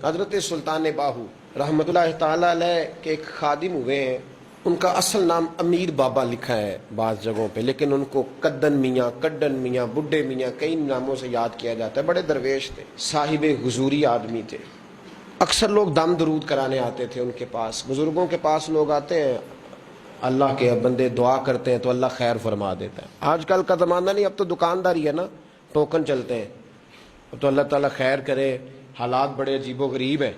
حضرت سلطان باہو رحمۃ اللہ تعالی علیہ کے ایک خادم ہوئے ہیں، ان کا اصل نام امیر بابا لکھا ہے بعض جگہوں پہ، لیکن ان کو کدن میاں، کڈن میاں، بڈھے میاں کئی ناموں سے یاد کیا جاتا ہے۔ بڑے درویش تھے، صاحب حضوری آدمی تھے۔ اکثر لوگ دم درود کرانے آتے تھے ان کے پاس۔ بزرگوں کے پاس لوگ آتے ہیں، اللہ کے بندے دعا کرتے ہیں تو اللہ خیر فرما دیتا ہے۔ آج کل کا زمانہ نہیں، اب تو دکانداری ہے نا، ٹوکن چلتے ہیں، تو اللہ تعالیٰ خیر کرے، حالات بڑے عجیب و غریب ہیں۔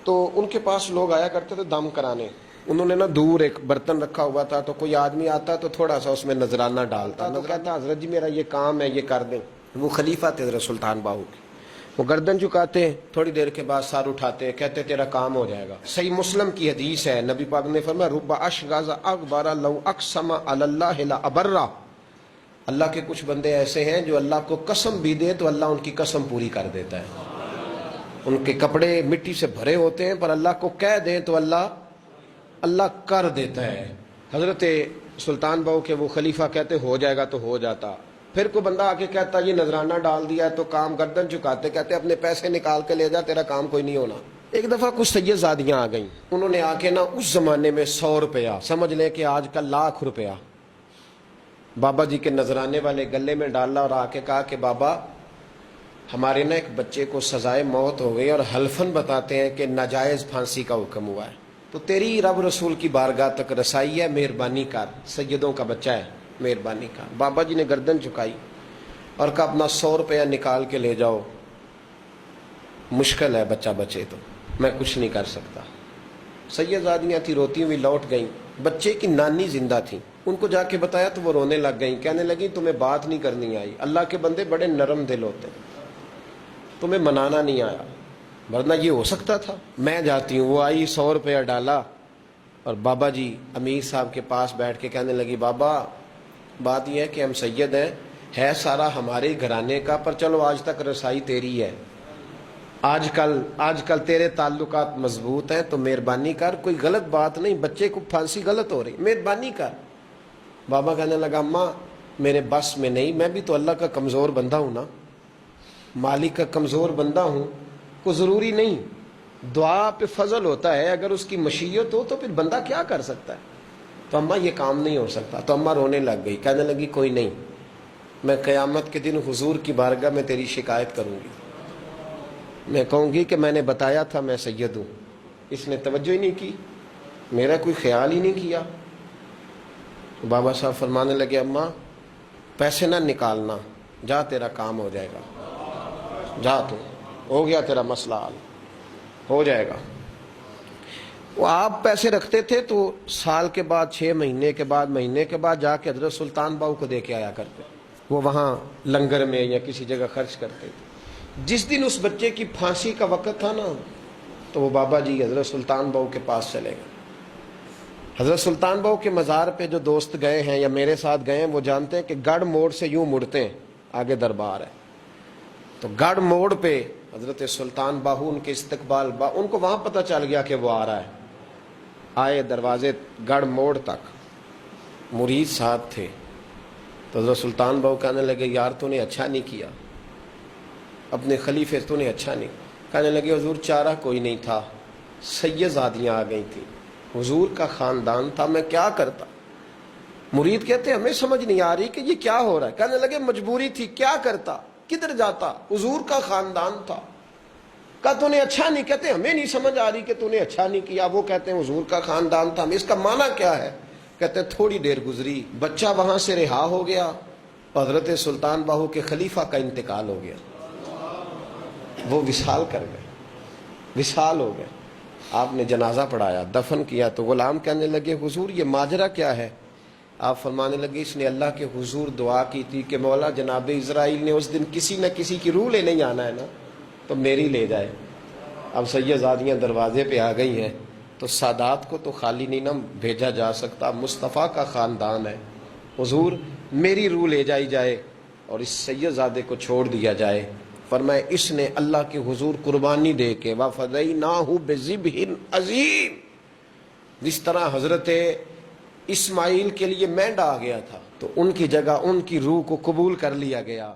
تو ان کے پاس لوگ آیا کرتے تھے دم کرانے۔ انہوں نے نا دور ایک برتن رکھا ہوا تھا، تو کوئی آدمی آتا تو تھوڑا سا اس میں نذرانہ ڈالتا، تو کہتا حضرت جی میرا یہ کام ہے، یہ کر دیں۔ وہ خلیفہ تھے حضرت سلطان باہو کے، وہ گردن جھکاتے، تھوڑی دیر کے بعد سر اٹھاتے، کہتے تیرا کام ہو جائے گا۔ صحیح مسلم کی حدیث ہے، نبی پاک نے فرمایا رب اشغاز اکبر لو اقسم علی اللہ لابرہ۔ اللہ کے کچھ بندے ایسے ہیں جو اللہ کو قسم بھی دے تو اللہ ان کی قسم پوری کر دیتا ہے۔ ان کے کپڑے مٹی سے بھرے ہوتے ہیں، پر اللہ کو کہہ دیں تو اللہ کر دیتا ہے۔ حضرت سلطان باہو کے وہ خلیفہ کہتے ہو جائے گا تو ہو جاتا۔ پھر کوئی بندہ آ کے کہتا یہ نذرانہ ڈال دیا ہے تو کام، گردن چکاتے، کہتے اپنے پیسے نکال کے لے جا، تیرا کام کوئی نہیں ہونا۔ ایک دفعہ کچھ سید زادیاں آ گئیں، انہوں نے آ کے نا اس زمانے میں 100 روپیہ، سمجھ لیں کہ آج کا لاکھ روپیہ، بابا جی کے نذرانے والے گلے میں ڈالا اور آ کے کہا کہ بابا ہمارے نا ایک بچے کو سزائے موت ہو گئی اور حلفاً بتاتے ہیں کہ ناجائز پھانسی کا حکم ہوا ہے، تو تیری رب رسول کی بارگاہ تک رسائی ہے، مہربانی کر، سیدوں کا بچہ ہے، مہربانی کر۔ بابا جی نے گردن چکائی اور کہا اپنا 100 روپیہ نکال کے لے جاؤ، مشکل ہے بچہ بچے تو میں کچھ نہیں کر سکتا۔ سیدزادیاں تھی، روتی ہوئی لوٹ گئیں۔ بچے کی نانی زندہ تھی، ان کو جا کے بتایا تو وہ رونے لگ گئیں، کہنے لگیں تمہیں بات نہیں کرنی آئی، اللہ کے بندے بڑے نرم دل ہوتے ہیں، تمہیں منانا نہیں آیا، ورنہ یہ ہو سکتا تھا۔ میں جاتی ہوں۔ وہ آئی، 100 روپیہ ڈالا اور بابا جی امیر صاحب کے پاس بیٹھ کے کہنے لگی بابا بات یہ ہے کہ ہم سید ہیں، ہے سارا ہمارے گھرانے کا، پر چلو آج تک رسائی تیری ہے، آج کل تیرے تعلقات مضبوط ہیں تو مہربانی کر، کوئی غلط بات نہیں، بچے کو پھانسی غلط ہو رہی، مہربانی کر۔ بابا کہنے لگا اماں میرے بس میں نہیں، میں بھی تو اللہ کا کمزور بندہ ہوں نا، مالک کا کمزور بندہ ہوں، کو ضروری نہیں، دعا پہ فضل ہوتا ہے، اگر اس کی مشیت ہو تو پھر بندہ کیا کر سکتا ہے۔ تو اماں یہ کام نہیں ہو سکتا۔ تو اماں رونے لگ گئی، کہنے لگی کوئی نہیں، میں قیامت کے دن حضور کی بارگاہ میں تیری شکایت کروں گی، میں کہوں گی کہ میں نے بتایا تھا میں سید ہوں، اس نے توجہ ہی نہیں کی، میرا کوئی خیال ہی نہیں کیا۔ بابا صاحب فرمانے لگے اماں پیسے نہ نکالنا، جا تیرا کام ہو جائے گا، جا تو ہو گیا تیرا مسئلہ حل ہو جائے گا۔ وہ آپ پیسے رکھتے تھے تو سال کے بعد، 6 مہینے کے بعد، مہینے کے بعد جا کے حضرت سلطان باہو کو دے کے آیا کرتے، وہ وہاں لنگر میں یا کسی جگہ خرچ کرتے تھے۔ جس دن اس بچے کی پھانسی کا وقت تھا نا، تو وہ بابا جی حضرت سلطان باہو کے پاس چلے گئے۔ حضرت سلطان باہو کے مزار پہ جو دوست گئے ہیں یا میرے ساتھ گئے ہیں وہ جانتے ہیں کہ گڑھ موڑ سے یوں مڑتے ہیں، آگے دربار ہے، تو گڑھ موڑ پہ حضرت سلطان باہو ان کے استقبال، ان کو وہاں پتہ چل گیا کہ وہ آ رہا ہے، آئے دروازے گڑھ موڑ تک، مرید ساتھ تھے، تو حضرت سلطان باہو کہنے لگے یار تو نے اچھا نہیں کیا، اپنے خلیفے تو نے اچھا نہیں۔ کہنے لگے حضور چارہ کوئی نہیں تھا، سید زادیاں آ گئی تھیں، حضور کا خاندان تھا، میں کیا کرتا۔ مرید کہتے ہمیں سمجھ نہیں آ رہی کہ یہ کیا ہو رہا ہے۔ کہنے لگے مجبوری تھی، کیا کرتا، کدھر جاتا، حضور کا خاندان تھا۔ کہا تو نے اچھا نہیں، کہتے ہمیں نہیں سمجھ آ رہی کہ تو نے اچھا نہیں کیا، وہ کہتے ہیں حضور کا خاندان تھا، اس کا معنی کیا ہے۔ کہتے تھوڑی دیر گزری، بچہ وہاں سے رہا ہو گیا، حضرت سلطان باہو کے خلیفہ کا انتقال ہو گیا، وہ وصال کر گئے، وصال ہو گئے۔ آپ نے جنازہ پڑھایا، دفن کیا، تو غلام کہنے لگے حضور یہ ماجرا کیا ہے۔ آپ فرمانے لگے اس نے اللہ کے حضور دعا کی تھی کہ مولا جناب اسرائیل نے اس دن کسی نہ کسی کی روح لینے جانا ہے نا، تو میری لے جائے۔ اب سیدزادیاں دروازے پہ آ گئی ہیں، تو سادات کو تو خالی نہیں نہ بھیجا جا سکتا، مصطفیٰ کا خاندان ہے، حضور میری روح لے جائی جائے اور اس سیدزادے کو چھوڑ دیا جائے۔ فرمایا اس نے اللہ کے حضور قربانی دے کے وَفَدَيْنَاهُ بِذِبْحٍ عَظِيمٍ، جس طرح حضرت اسماعیل کے لیے مینڈا آ گیا تھا، تو ان کی جگہ ان کی روح کو قبول کر لیا گیا۔